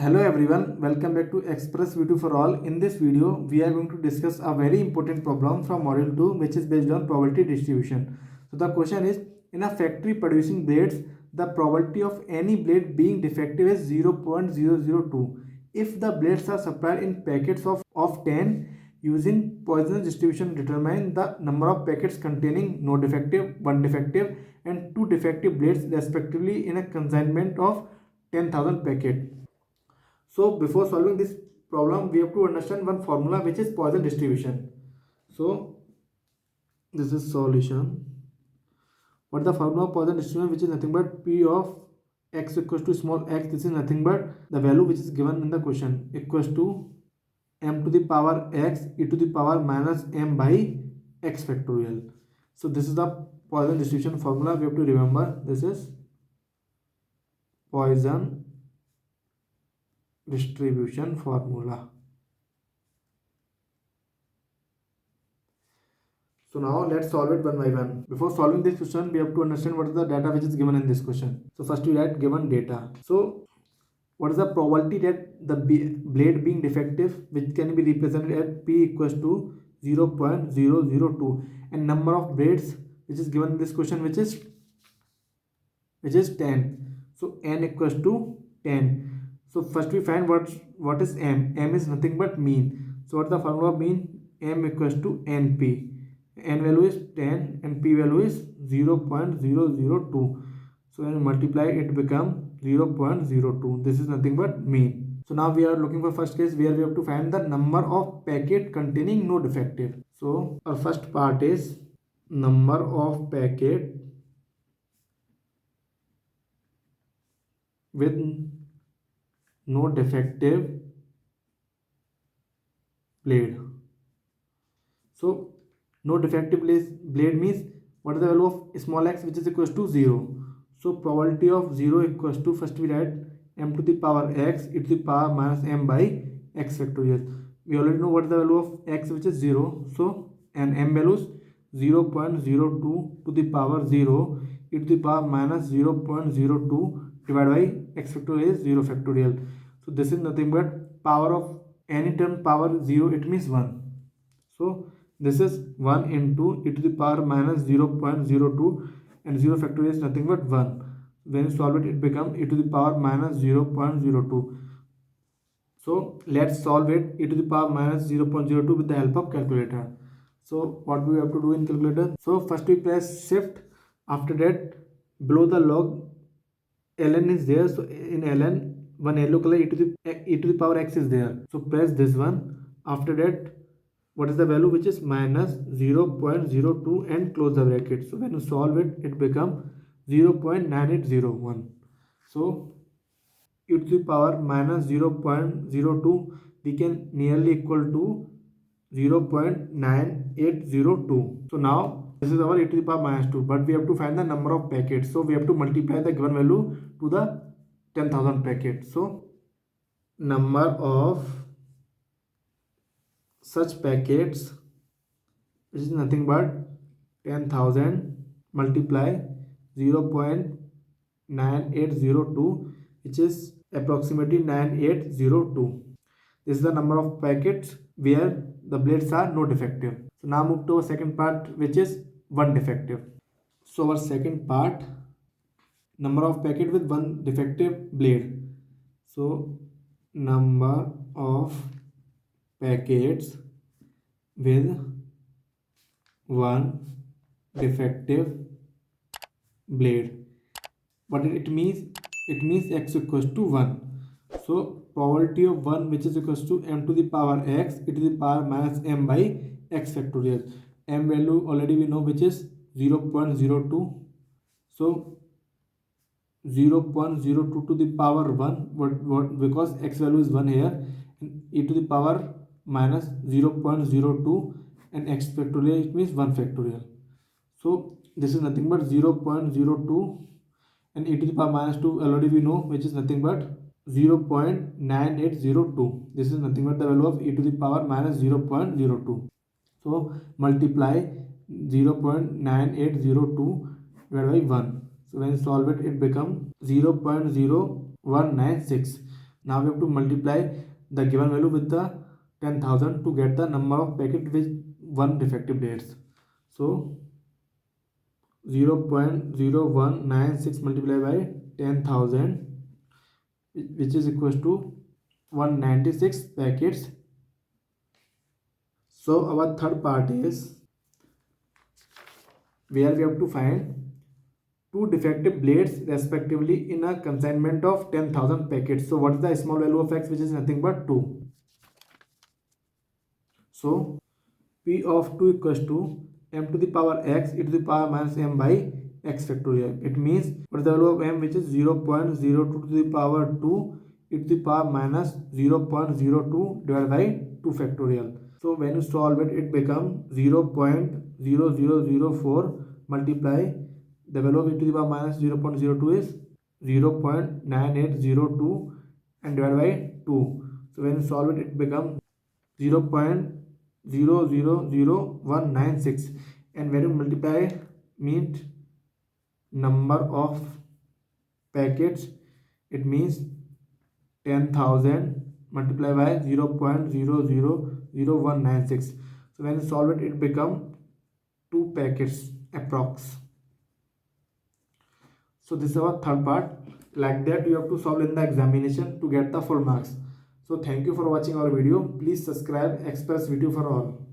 Hello everyone, welcome back to Express VTU for all. In this video, we are going to discuss a very important problem from module 2 which is based on probability distribution. So the question is, in a factory producing blades, the probability of any blade being defective is 0.002. If the blades are supplied in packets of 10 using Poisson distribution, determine the number of packets containing no defective, 1 defective and 2 defective blades respectively in a consignment of 10,000 packets. So before solving this problem, we have to understand one formula which is Poisson distribution. So this is solution. What the formula of Poisson distribution, which is nothing but P of x equals to small x. This is nothing but the value which is given in the question, equals to m to the power x e to the power minus m by x factorial. So this is the Poisson distribution formula. We have to remember this is Poisson distribution formula. So now let's solve it one by one. Before solving this question, we have to understand what is the data which is given in this question. So first we write given data. So what is the probability that the blade being defective, which can be represented as P equals to 0.002, and number of blades which is given in this question, which is 10. So n equals to 10. So first we find what is m. M is nothing but mean. So what is the formula of mean? M equals to np. N value is 10 and p value is 0.002. So when you multiply, it becomes 0.02. This is nothing but mean. So now we are looking for first case where we have to find the number of packet containing no defective. So our first part is number of packet with no defective blade. So no defective blade means what is the value of small x, which is equals to 0. So probability of 0 equals to, first we write m to the power x e to the power minus m by x factorial. We already know what is the value of x, which is 0. So and m values 0.02 to the power 0 e to the power minus 0.02 divided by x factorial is 0 factorial. So this is nothing but power of any term power 0, it means 1. So this is 1 into e to the power minus 0.02 and 0 factorial is nothing but 1. When you solve it, it becomes e to the power minus 0.02. So let's solve it, e to the power minus 0.02 with the help of calculator. So what do we have to do in calculator? So first we press shift. After that, below the log ln is there. So in ln, one yellow color e to the power x is there. So press this one. After that, what is the value, which is minus 0.02 and close the bracket. So when you solve it, it becomes 0.9801. So e to the power minus 0.02, we can nearly equal to 0.9802. So now this is our e to the power minus 2, but we have to find the number of packets. So we have to multiply the given value to the 10,000 packets. So number of such packets, which is nothing but 10,000 multiply 0.9802, which is approximately 9802. This is the number of packets where the blades are no defective. So now move to our second part, which is 1 defective. So our second part, number of packet with 1 defective blade. So number of packets with 1 defective blade. What it means? It means x equals to 1. So probability of 1, which is equals to m to the power x e to the power minus m by x factorial. M value already we know, which is 0.02. So 0.02 to the power 1, because x value is 1 here, and e to the power minus 0.02 and x factorial, it means 1 factorial. So this is nothing but 0.02 and e to the power minus 2 already we know, which is nothing but 0.9802. This is nothing but the value of e to the power minus 0.02. So multiply 0.9802 divided by 1. So when you solve it, it becomes 0.0196. Now we have to multiply the given value with the 10,000 to get the number of packet with one defective dates. So 0.0196 multiplied by 10,000, which is equals to 196 packets. So our third part is where we have to find two defective blades respectively in a consignment of 10,000 packets. So what is the small value of x, which is nothing but 2. So P of 2 equals to m to the power x e to the power minus m by x factorial. It means what is the value of m, which is 0.02 to the power 2 e to the power minus 0.02 divided by 2 factorial. So when you solve it, it becomes 0.0004 multiply the value of e to the power minus 0.02 is 0.9802 and divided by 2. So when you solve it, it becomes 0.000196, and when you multiply means number of packets, it means 10,000 multiplied by 0.000196. So when you solve it, it becomes 2 packets approx. So this is our third part. Like that you have to solve in the examination to get the full marks. So thank you for watching our video. Please subscribe Express Video for all.